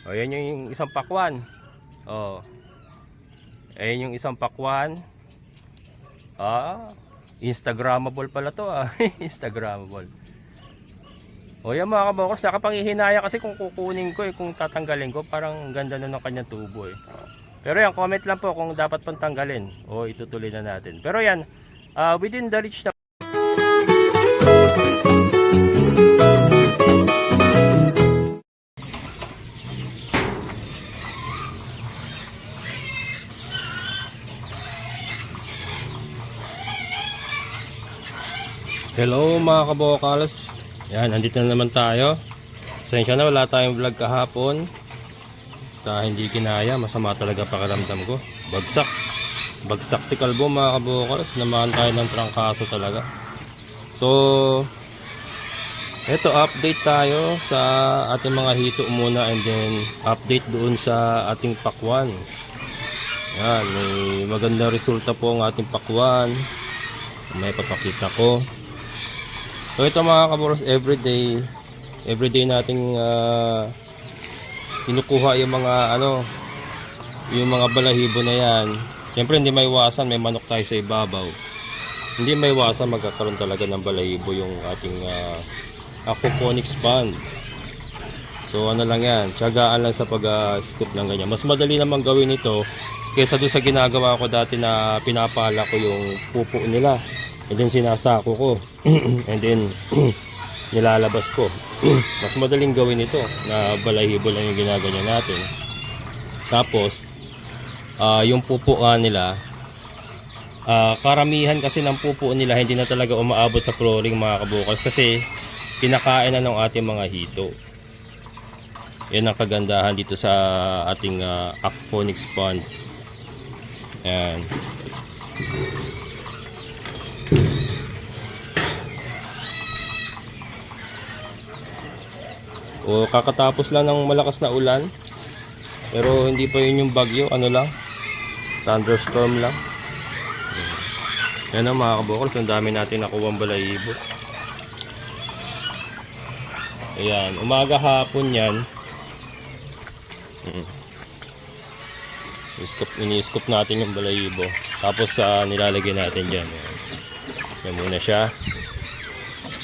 O, yan yung isang pakwan. O, ayan yung isang pakwan. Instagramable pala to Instagramable. O yan mga kabokers, nakapanghihinaya kasi kung kukunin ko kung tatanggalin ko, parang ganda na ng kanyang tubo Pero yan, comment lang po kung dapat pang tanggalin o itutuloy na natin. Pero yan, within the reach na. Hello mga kabokals. Yan, andito na naman tayo. Pasensya na, wala tayong vlog kahapon. Hindi kinaya, masama talaga pakiramdam ko. Bagsak si Kalbo mga kabokals. Naman tayo ng trangkaso talaga. So, eto, update tayo sa ating mga hito muna, and then update doon sa ating pakwan. Yan, may maganda resulta po ang ating pakwan. May papakita ko. So ito mga kabokals, everyday nating kinukuha yung mga yung mga balahibo na yan. Siyempre hindi maiwasan, may manok tayo sa ibabaw. Hindi maiwasan magkakaroon talaga ng balahibo yung ating aquaponics pond. So ano lang yan, tiyagaan lang sa pag-scoop ng ganyan. Mas madali namang gawin ito kaysa doon sa ginagawa ko dati na pinapala ko yung pupo nila. And then sinasako ko. And then nilalabas ko. Mas madaling gawin ito na balahibo lang yung ginaganyan natin. Tapos yung pupo nila, karamihan kasi ng pupo nila hindi na talaga umaabot sa flooring mga kabokals, kasi kinakain na ng ating mga hito. Yan ang kagandahan dito sa ating aquaponics pond. Ayan. O kakatapos lang ng malakas na ulan, pero hindi pa yun yung bagyo, thunderstorm lang. Yan ang mga kabokals, ang dami natin nakuha ang balahibo. Ayan, umaga hapon yan. Ini-scoop natin yung balahibo, tapos nilalagay natin dyan. Yan muna siya.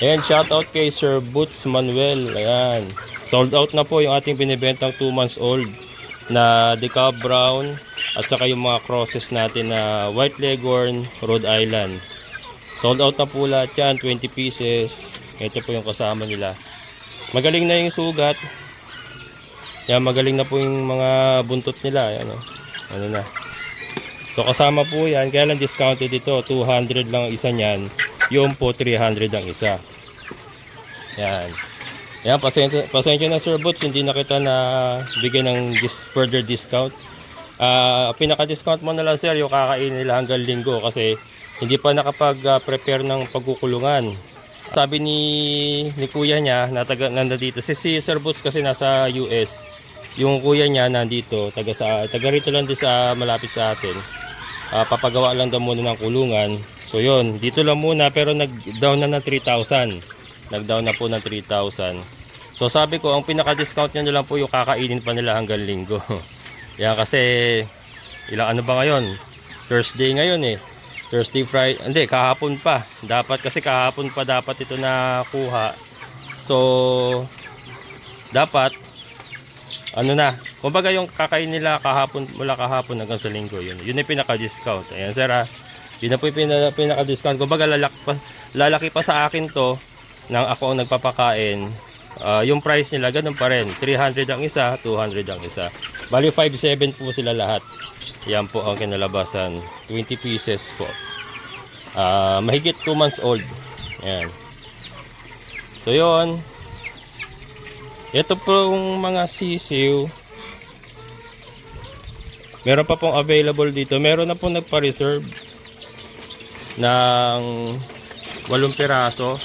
Ayan, shoutout kay Sir Boots Manuel. Ayan, sold out na po yung ating binibentang 2 months old na Decaf Brown, at saka yung mga crosses natin na White Leghorn, Rhode Island. Sold out na po lahat yan, 20 pieces. Ito po yung kasama nila. Magaling na yung sugat. Yan, magaling na po yung mga buntot nila. Ayan, ano na. So kasama po yan, kaya lang discounted ito. 200 lang isa niyan. Yung po 300 ang isa. Yan. Yan, pasensya na Sir Boots, hindi na kita na bigyan ng further discount. Pinaka-discount mo na lang sir yung kakainin nila hanggang linggo, kasi hindi pa nakapag-prepare ng pagkukulungan. Sabi ni kuya niya na nandito si Sir Boots, kasi nasa US. Yung kuya niya nandito, taga rito lang din sa malapit sa atin. Papagawa lang daw muna ng kulungan. So yun, dito lang muna, pero nag-down na ng 3,000. Nag-down na po ng 3,000. So sabi ko, ang pinaka-discount nyo lang po yung kakainin pa nila hanggang linggo. Yan, kasi ilang ba ngayon? Thursday ngayon Thursday, Friday, hindi, kahapon pa. Kasi kahapon pa dapat ito na kuha. So dapat kumbaga yung kakain nila mula kahapon hanggang sa linggo, yun yung pinaka-discount. Ayan sir, yun na po yung pinaka-discount. Kumbaga lalaki pa sa akin to nang ako ang nagpapakain. Yung price nila ganun pa rin, 300 ang isa, 200 ang isa, bali 5.7 po sila lahat. Yan po ang kinalabasan, 20 pieces po. Mahigit 2 months old. Ayan. So yun, ito pong mga sisiw, meron pa pong available dito. Meron na pong nagpa-reserve ng 8 piraso.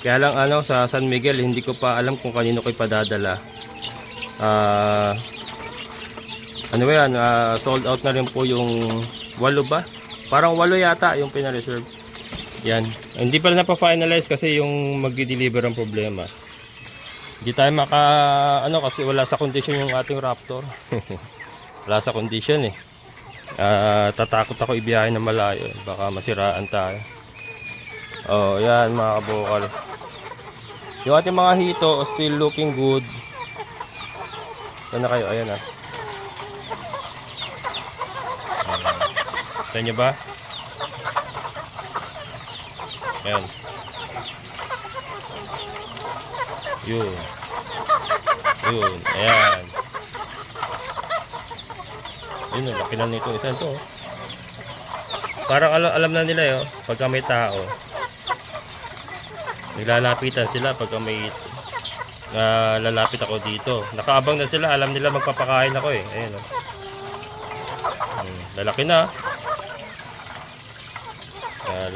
Kaya lang sa San Miguel, hindi ko pa alam kung kanino ko ipadadala. Sold out na rin po yung 8 ba? Parang 8 yata yung pina-reserve. Yan. Hindi pa na pa-finalize kasi yung magdi-deliver ang problema. Hindi tayo ano kasi wala sa condition yung ating Raptor. Wala sa condition eh. Tatakot ako ibiyahe na malayo. Baka masiraan tayo. Oh, yan mga kabokals. Yung ating mga hito still looking good. Saan na kayo? Ayan ah. Kita nyo ba? Ayan. Yun. Yun. Ayan. Yun, laki na nito isa ito. Parang alam na nila yun, pagka may tao. Naglalapitan sila pagka may lalapit ako dito. Nakaabang na sila, alam nila magpapakain ako eh. Ayun oh. Lalaki na.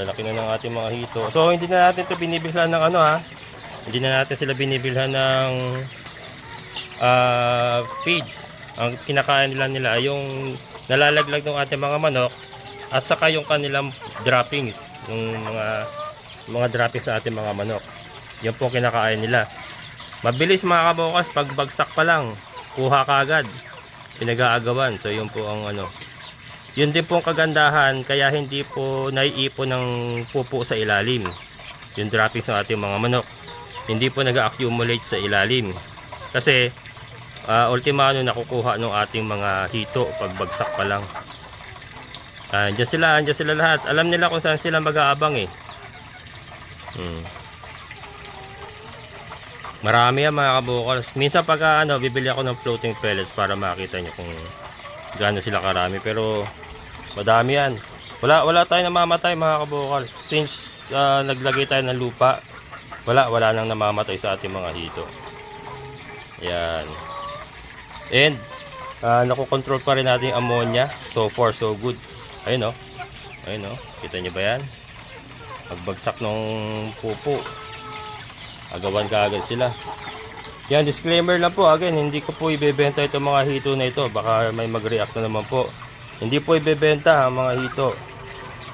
Lalaki na ng ating mga hito. So hindi na natin ito binibilhan ng ano ha. Hindi na natin sila binibilhan ng feeds. Ang kinakain nila yung nalalaglag ng ating mga manok at saka yung kanilang droppings, yung mga droppings sa ating mga manok. Yan po kinakain nila. Mabilis mga kabukas, pagbagsak pa lang, kuha kaagad, pinag-aagawan. So yun po ang ano. Yun din po ang kagandahan, kaya hindi po naiipon ng pupo sa ilalim. Yung droppings ng ating mga manok, hindi po nag-accumulate sa ilalim. Kasi ultimano nakukuha ng ating mga hito pagbagsak pa lang. Andiyan sila lahat. Alam nila kung saan sila mag-aabang eh. Marami yan mga kabukals. Minsan pag bibili ako ng floating pellets para makita nyo kung gaano sila karami. Pero madami yan. Wala tayong namamatay mga kabukals. Since naglagay tayo ng lupa, wala nang namamatay sa ating mga hito. Yan. And nakokontrol pa rin natin yung ammonia. So far so good. Ayun o. Ayun o. Kita nyo ba yan? Pagbagsak ng pupo, agawan ka agad sila. Yan, disclaimer lang po. Again, hindi ko po ibebenta itong mga hito na ito. Baka may mag-react na naman po. Hindi po ibebenta ang mga hito.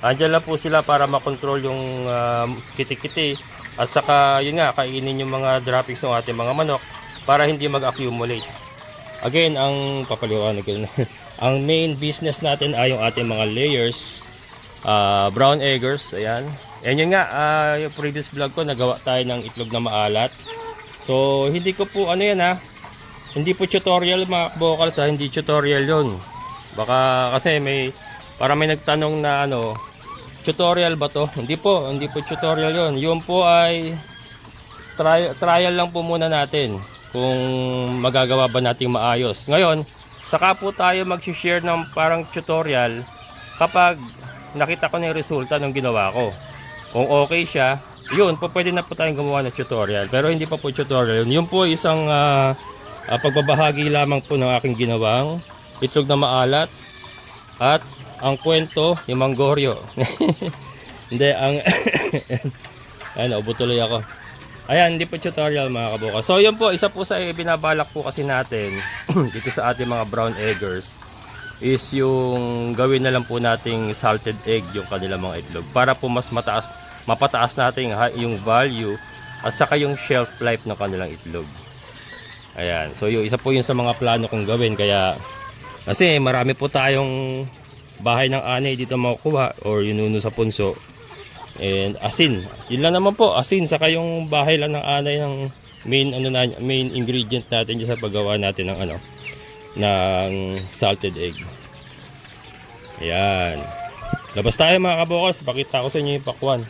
Andyan lang po sila para makontrol yung kiti-kiti. At saka yun nga, kainin yung mga droppings ng ating mga manok para hindi mag-accumulate. Again, ang papaliwanag ko na. Ang main business natin ay yung ating mga layers, brown eggers, ayan. And yun nga, yung previous vlog ko, nagawa tayo ng itlog na maalat. So, hindi ko po, hindi po tutorial mga vocals ha, hindi tutorial yun. Baka kasi parang may nagtanong na tutorial ba to? Hindi po tutorial yun. Yun po ay trial lang po muna natin kung magagawa ba nating maayos. Ngayon, saka po tayo mag-share ng parang tutorial kapag nakita ko na yung resulta ng ginawa ko. Kung okay siya, yun po pwede na po tayong gumawa ng tutorial. Pero hindi pa po tutorial yun. Yun po isang pagbabahagi lamang po ng aking ginawang itlog na maalat at ang kwento ni Manggoryo. Hindi, ubutuloy ako. Ayan, hindi po tutorial mga kabukas. So yun po, isa po sa binabalak po kasi natin dito sa ating mga brown eggers is yung gawin na lang po nating salted egg yung kanilang mga itlog para po mas mapataas natin yung value at saka yung shelf life ng kanilang itlog. Ayan, so yung isa po yun sa mga plano kong gawin, kaya kasi marami po tayong bahay ng anay dito makukuha or yununo sa punso. And asin, yun lang naman po, asin saka yung bahay lang ng anay ng main ingredient natin sa paggawa natin ng ng salted egg. Ayan. Labas tayo mga kabokals, pakita ko sa inyo yung pakwan.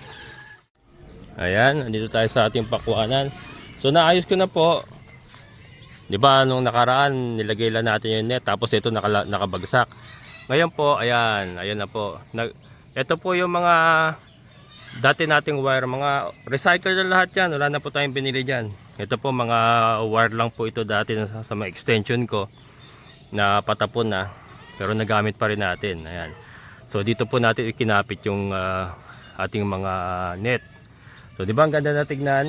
Ayan, andito tayo sa ating pakwanan. So naayos ko na po. 'Di ba nung nakaraan nilagay lang natin yung net tapos ito nakabagsak. Ngayon po, ayan na po. Ito po yung mga dati nating wire, mga recycle na lahat yan, wala na po tayong binili dyan. Ito po mga wire lang po ito dati sa mga extension ko na patapon na, pero nagamit pa rin natin. Ayan. So dito po natin ikinapit yung ating mga net. So di ba ang ganda na tignan?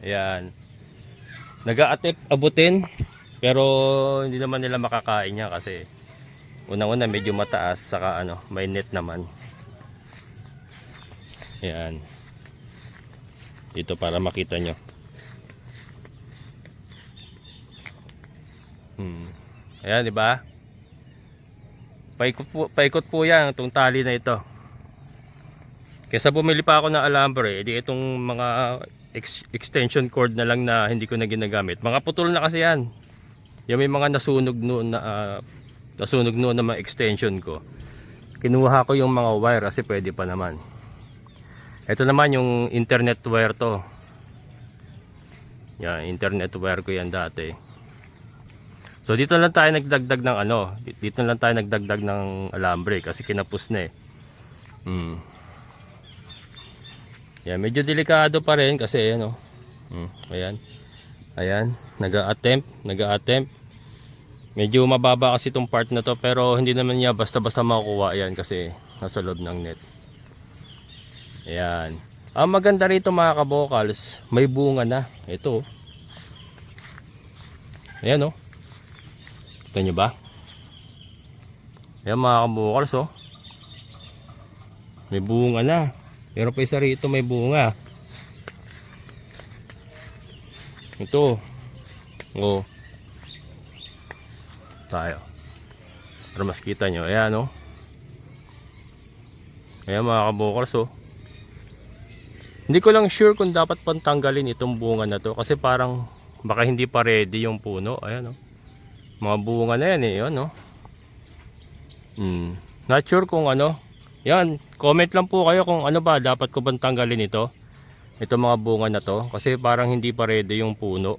Ayan. Nag-a-attempt abutin, pero hindi naman nila makakain niya kasi unang-una medyo mataas, saka may net naman. Ayan. Dito para makita nyo. Ayan, di ba? Paikot po yan itong tali na ito. Kaysa bumili pa ako ng alambre, edi itong mga extension cord na lang na hindi ko na ginagamit. Mga putol na kasi yan. Yung may mga nasunog noon na mga extension ko. Kinuha ko yung mga wire kasi pwede pa naman. Ito naman yung internet wire to. Yan, internet wire ko yan dati. So dito lang tayo nagdagdag ng dito lang tayo nagdagdag ng alambre kasi kinapos na eh. Yan, medyo delikado pa rin kasi ayan ayan. Ayan, nag-a-attempt. Medyo mababa kasi itong part na to pero hindi naman niya basta-basta makukuha yan kasi nasa loob ng net. Ayan. Ang maganda rito mga kabokals, may bunga na. Ito. Ayan oh. Kita nyo ba? Ayan mga kabokals oh. May bunga na. Pero pa isa rito may bunga. Ito. Oh. Tayo. Para mas kita nyo. Ayan oh. Ayan mga kabokals oh. Hindi ko lang sure kung dapat pantanggalin itong bunga na to. Kasi parang baka hindi pa ready yung puno. Ayan oh. Mga bunga na yan eh. Ayan oh. Not sure kung yan, comment lang po kayo kung ba dapat ko bang tanggalin ito. Ito mga bunga na to kasi parang hindi pa ready yung puno.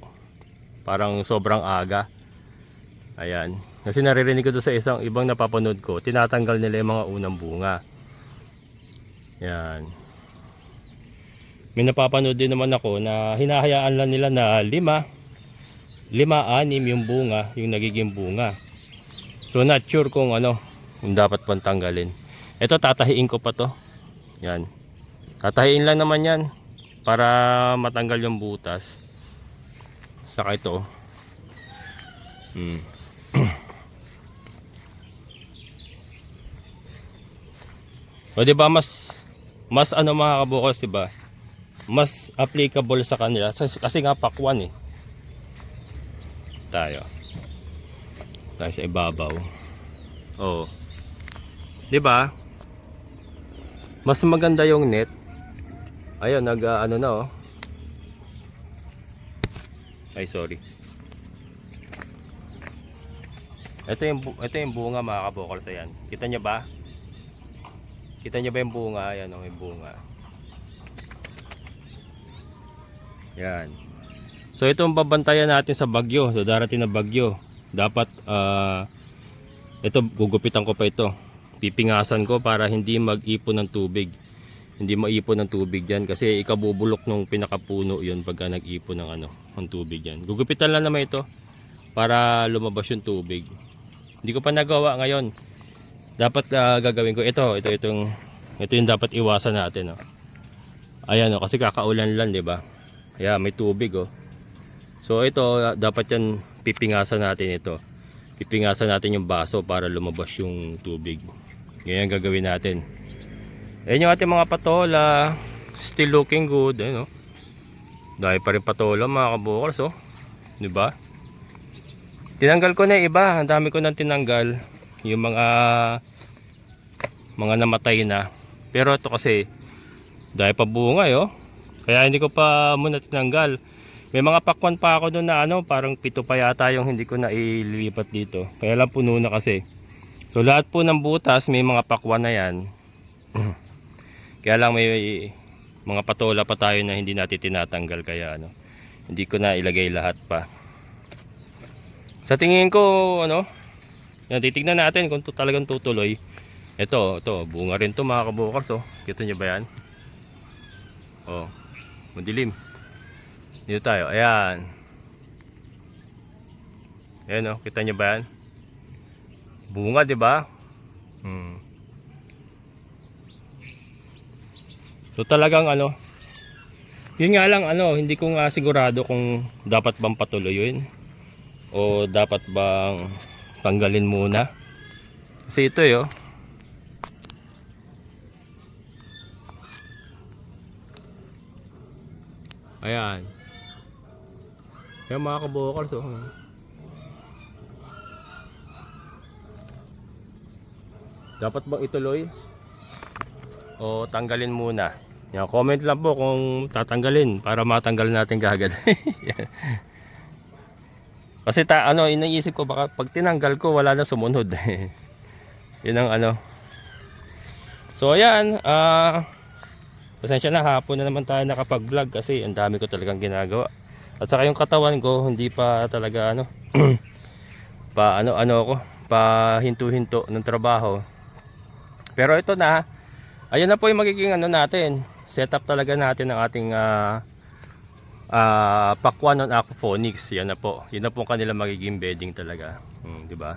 Parang sobrang aga. Ayan. Kasi naririnig ko doon sa ibang napapanood ko, tinatanggal nila yung mga unang bunga. Yan. May napapanood din naman ako na hinahayaan lang nila na 5, 6 yung bunga, yung nagiging bunga. So not sure kung kung dapat pang tanggalin. Ito tatahiin ko pa to. Yan. Tatahiin lang naman yan para matanggal yung butas. Saka ito. O diba mas mga kabukos, diba? Mas applicable sa kanila kasi nga pakwan eh. Tayo sa ibabaw. Oh. Diba? Mas maganda yung net. Ayun, na oh. Ay, sorry. Ito yung bunga mga kabokals. Ayan. Kita nyo ba? Kita nyo ba yung bunga? Ayan oh, yung bunga. Yan. So itong babantayan natin sa bagyo. So darating na bagyo. Dapat ito gugupitan ko pa ito. Pipingasan ko para hindi mag-ipon ng tubig. Hindi maipon ng tubig diyan kasi ikabubulok nung pinakapuno 'yun pagka nag-ipon ng ng tubig diyan. Gugupitan lang naman ito para lumabas yung tubig. Hindi ko pa nagawa ngayon. Dapat gagawin ko ito yung dapat iwasan natin Ayan kasi kakaulan lang, 'di ba? Kaya may tubig So ito dapat yan pipingasan natin ito. Pipingasan natin yung baso para lumabas yung tubig. Ganyan gagawin natin. Ayan yung ating mga patola. Still looking good. Ayan dahil pa rin patola mga kabukals diba? Tinanggal ko na yung iba. Ang dami ko nang tinanggal. Yung mga namatay na. Pero ito kasi dahil pa bunga kaya hindi ko pa muna tinanggal. May mga pakwan pa ako doon na parang 7 pa yata yung hindi ko na ililipat dito. Kaya lang puno na kasi. So lahat po ng butas may mga pakwan na yan. Kaya lang may mga patola pa tayo na hindi natin tinatanggal kaya hindi ko na ilagay lahat pa. Sa tingin ko yan, titignan natin kung talagang tutuloy. Ito bunga rin to mga kabukals Kita nyo ba yan? Madilim. Dito tayo. Ayan. Ayan kita nyo ba yan? Bunga, di ba? So talagang yun nga lang hindi ko nga sigurado kung dapat bang patuluyin o dapat bang tanggalin muna. Kasi ito ayan. Kaya mga kabukals Dapat bang ituloy o tanggalin muna? Yan, comment lang po kung tatanggalin para matanggal natin kaagad. Kasi iniisip ko baka pag tinanggal ko wala na sumunod. Yun ang ano. So ayan, pasensya na, hapon na naman tayo nakapag-vlog kasi ang dami ko talagang ginagawa. At saka yung katawan ko hindi pa talaga pa hinto-hinto ng trabaho. Pero ito na, ayun na po yung magiging natin. Setup talaga natin ng ating pakwan on aquaponics. Yan na po. Yun na po kanila magiging bedding talaga. Di ba?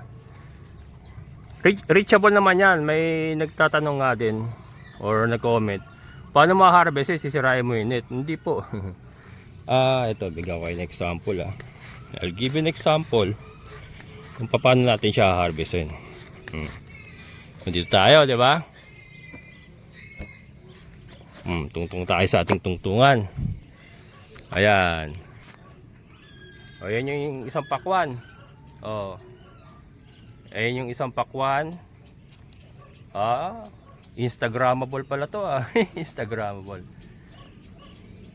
Reachable naman yan. May nagtatanong nga din or nag-comment. Paano ma-harvest? Sisirain mo yung net. Hindi po. Ito, bigyan ko kayo ng example. I'll give you an example kung paano natin siya harvestin. Dito tayo, di ba? Tungtung tayo sa ating tungtungan. Ayan. O, yan yung isang pakwan. O. Ayan yung isang pakwan. Instagrammable pala to Instagrammable.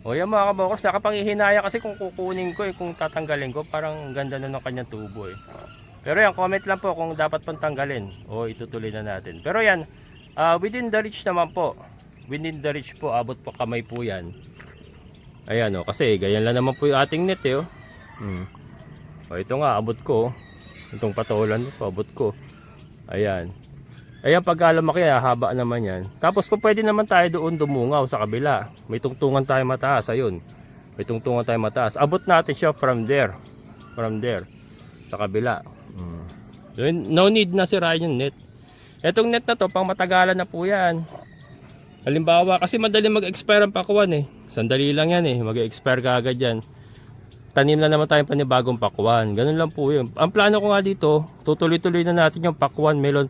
O yan mga kabokers, nakapangihinaya kasi kung kukunin ko kung tatanggalin ko, parang ganda na ng kanyang tubo Pero yan, comment lang po kung dapat pang tanggalin o itutuloy na natin. Pero yan, within the reach naman po. Within the reach po, abot po kamay po yan. Ayan kasi ganyan lang naman po yung ating net O ito nga, abot ko. Itong patolan po, abot ko. Ayan. Ayan, pagka lumaki, haba naman yan. Tapos po pwede naman tayo doon dumungaw sa kabila. May tungtungan tayo mataas, ayun. May tungtungan tayo mataas. Abot natin siya from there. From there. Sa kabila. So, no need na sirain yung net. Etong net na to, pang matagalan na po yan. Halimbawa, kasi madali mag-expire ang pakwan Sandali lang yan mag-expire ka agad yan. Tanim na naman tayong panibagong pakwan. Ganun lang po yun. Ang plano ko nga dito, tutuloy-tuloy na natin yung pakwan, melon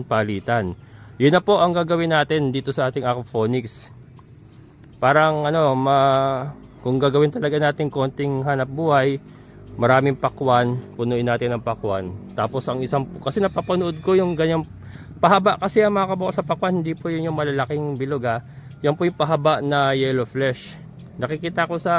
palitan. Yun na po ang gagawin natin dito sa ating aquaponics. Parang kung gagawin talaga natin konting hanap buhay, maraming pakwan, punuin natin ng pakwan. Tapos ang isang, kasi napapanood ko yung ganyang pahaba kasi ang mga kabukos sa pakwan, hindi po yun yung malalaking bilog Yan po yung pahaba na yellow flesh. Nakikita ko sa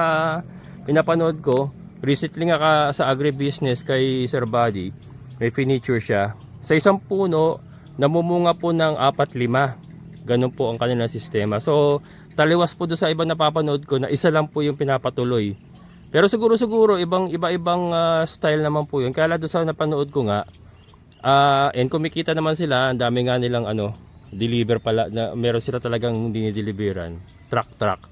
pinapanood ko, recently nga sa agribusiness kay Sir Buddy, may furniture siya. Sa isang puno, namumunga po ng 4-5. Ganun po ang kanilang sistema. So, taliwas po doon sa ibang napapanood ko na isa lang po yung pinapatuloy. Pero siguro iba-ibang style naman po yun. Kaya doon sa napanood ko nga, and kumikita naman sila, ang dami nga nilang deliver pala, na meron sila talagang dinideliveran, truck.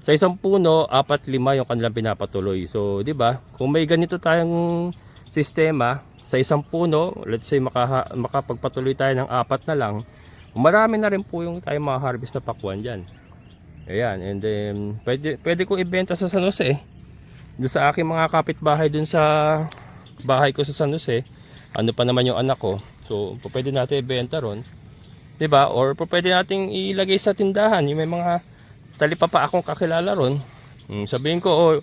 Sa isang puno, 4-5 yung kanilang pinapatuloy. So, di ba? Kung may ganito tayong sistema, sa isang puno, let's say makapagpatuloy tayo ng 4 na lang, marami na rin po yung tayo ma-harvest na pakwan dyan. Ayan, and then, pwede kong ibenta sa San Jose. Doon sa aking mga kapitbahay dun sa bahay ko sa San Jose, ano pa naman yung anak ko. So, pwede natin ibenta ron. Diba? Or pwede nating ilagay sa tindahan. Yung may mga talipapa akong kakilala ron. Sabihin ko,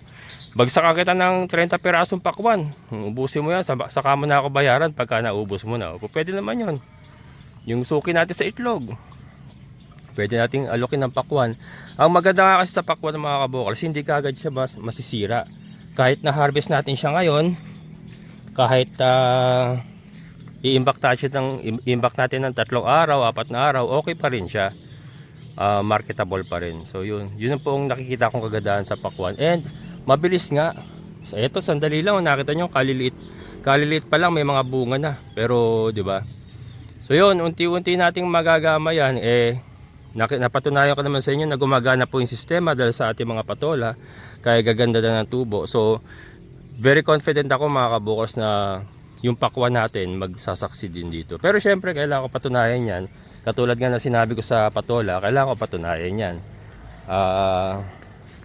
bagsak kita ng 30 pirasong pakwan. Ubusin mo yan. Saka mo na ako bayaran pagka naubos mo na. Pwede naman yun. Yung suki natin sa itlog. Pwede nating alokin ng pakwan. Ang maganda nga kasi sa pakwan ng mga kabokals, hindi kagad siya masisira. Kahit na harvest natin siya ngayon, kahit i-impact natin ng 3 araw, 4 na araw, okay pa rin siya. Marketable pa rin. So yun po ang nakikita kong kagandahan sa pakwan. And mabilis nga. So ito, sandali lang, nakita nyo, kaliliit pa lang, may mga bunga na. Pero di ba? So yun, unti-unti nating magagama yan. Napatunayan ko naman sa inyo na gumagana po yung sistema dahil sa ating mga patola. Kaya gaganda na ng tubo. So very confident ako mga kabukos na yung pakwan natin magsasaksi din dito. Pero syempre kailangan ko patunayan yan. Katulad nga na sinabi ko sa patola, kailangan ko patunayan yan.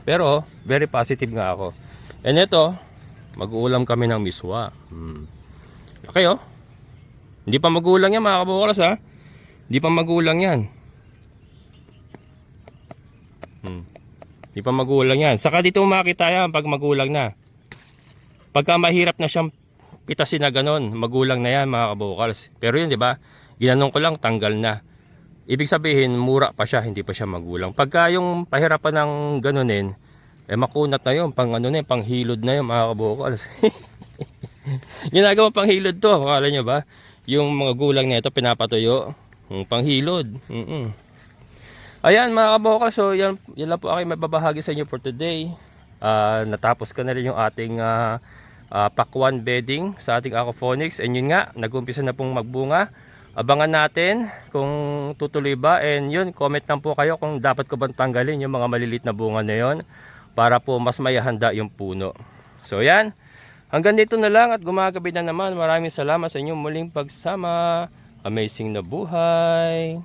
Pero very positive nga ako. And ito, mag-uulam kami ng miswa. Okay Hindi pa magulang yan mga kabukos Hindi pa magulang yan. Hindi pa magulang yan. Saka dito makita yan pag magulang na. Pagka mahirap na siyang pitasin na ganon, magulang na yan mga kabukals. Pero yun, di ba? Ginanong ko lang, tanggal na. Ibig sabihin, mura pa siya, hindi pa siya magulang. Pagka yung pahirapan ng ganunin, makunat na yun, pang ano na yun, pang hilod na yun mga kabukals. Ginagawa pang hilod to, akala nyo ba? Yung mga gulang na ito, pinapatuyo, pang hilod. Ayan mga kabukals, so yan lang po ako mababahagi sa inyo for today. Natapos ko na rin yung ating pakwan bedding sa ating aquaponics. And yun nga, nag-umpisa na pong magbunga. Abangan natin kung tutuloy ba, and yun, comment lang po kayo kung dapat ko bang tanggalin yung mga malilit na bunga na yun para po mas mayahanda yung puno. So yan, hanggang dito na lang at gumagabi na naman. Maraming salamat sa inyong muling pagsama. Amazing na buhay.